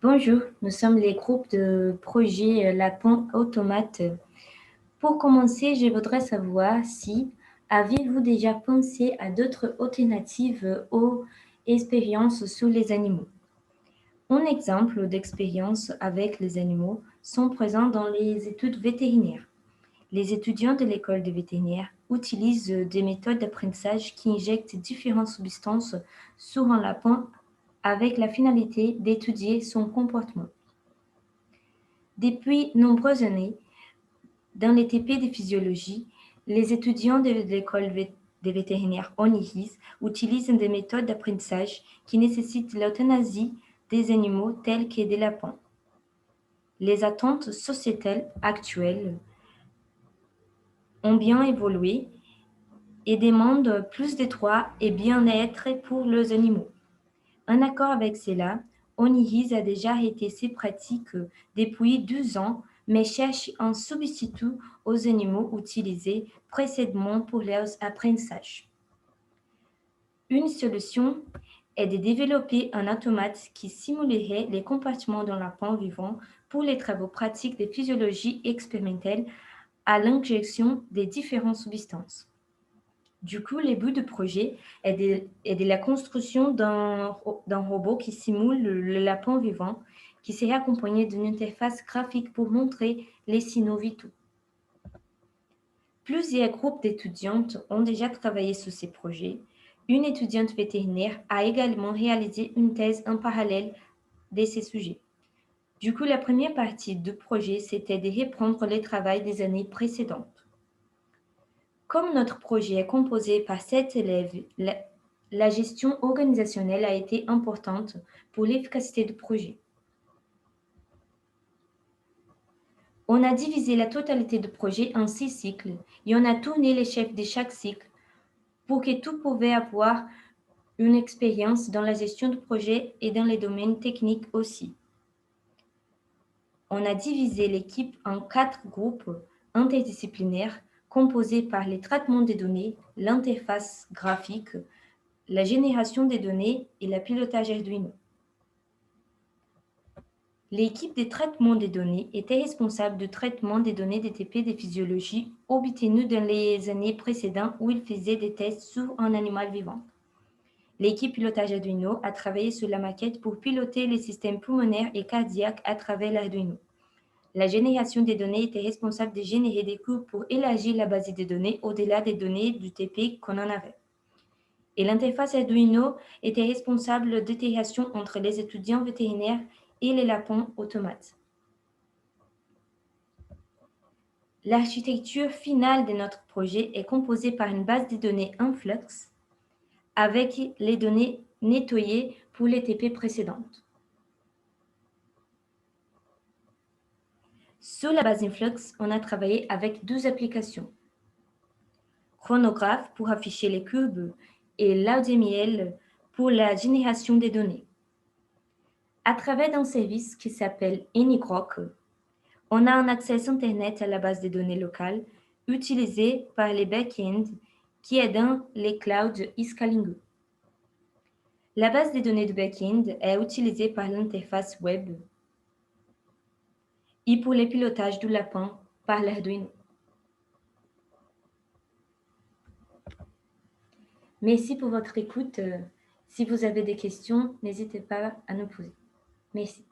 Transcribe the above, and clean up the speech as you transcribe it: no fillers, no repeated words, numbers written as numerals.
Bonjour, nous sommes les groupes de projet Lapin Automate. Pour commencer, je voudrais savoir si avez-vous déjà pensé à d'autres alternatives aux expériences sur les animaux? Un exemple d'expérience avec les animaux sont présents dans les études vétérinaires. Les étudiants de l'école de vétérinaire utilisent des méthodes d'apprentissage qui injectent différentes substances sur un lapin avec la finalité d'étudier son comportement. Depuis nombreuses années, dans les TP de physiologie, les étudiants de l'école des vétérinaires ONIRIS utilisent des méthodes d'apprentissage qui nécessitent l'euthanasie des animaux tels que des lapins. Les attentes sociétales actuelles ont bien évolué et demandent plus de droits et bien-être pour les animaux. En accord avec cela, ONIRIS a déjà arrêté ses pratiques depuis 12 ans, mais cherche un substitut aux animaux utilisés précédemment pour leurs apprentissages. Une solution est de développer un automate qui simulerait les comportements d'un lapin vivant pour les travaux pratiques de physiologie expérimentale à l'injection des différentes substances. Du coup, le but du projet est de la construction d'un robot qui simule le lapin vivant, qui serait accompagné d'une interface graphique pour montrer les signaux vitaux. Plusieurs groupes d'étudiantes ont déjà travaillé sur ces projets. Une étudiante vétérinaire a également réalisé une thèse en parallèle de ces sujets. Du coup, la première partie du projet, c'était de reprendre le travail des années précédentes. Comme notre projet est composé par 7 élèves, la gestion organisationnelle a été importante pour l'efficacité du projet. On a divisé la totalité du projet en 6 cycles et on a tourné les chefs de chaque cycle pour que tout pouvait avoir une expérience dans la gestion du projet et dans les domaines techniques aussi. On a divisé l'équipe en 4 groupes interdisciplinaires composés par les traitements des données, l'interface graphique, la génération des données et le pilotage Arduino. L'équipe de traitement des données était responsable du traitement des données DTP de physiologie obtenues dans les années précédentes où il faisait des tests sur un animal vivant. L'équipe pilotage Arduino a travaillé sur la maquette pour piloter les systèmes pulmonaires et cardiaques à travers l'Arduino. La génération des données était responsable de générer des cours pour élargir la base de données au-delà des données du TP qu'on en avait. Et l'interface Arduino était responsable d'intégration entre les étudiants vétérinaires et les lapins automates. L'architecture finale de notre projet est composée par une base de données Influx avec les données nettoyées pour les TP précédentes. Sur la base Influx, on a travaillé avec 2 applications. Chronographe pour afficher les courbes et LaudML pour la génération des données. À travers un service qui s'appelle AnyGrok, on a un accès Internet à la base de données locale utilisée par les back-ends qui est dans les clouds Iskalingo. La base de données de back-end est utilisée par l'interface web et pour le pilotage du lapin par l'Arduino. Merci pour votre écoute. Si vous avez des questions, n'hésitez pas à nous poser. Merci.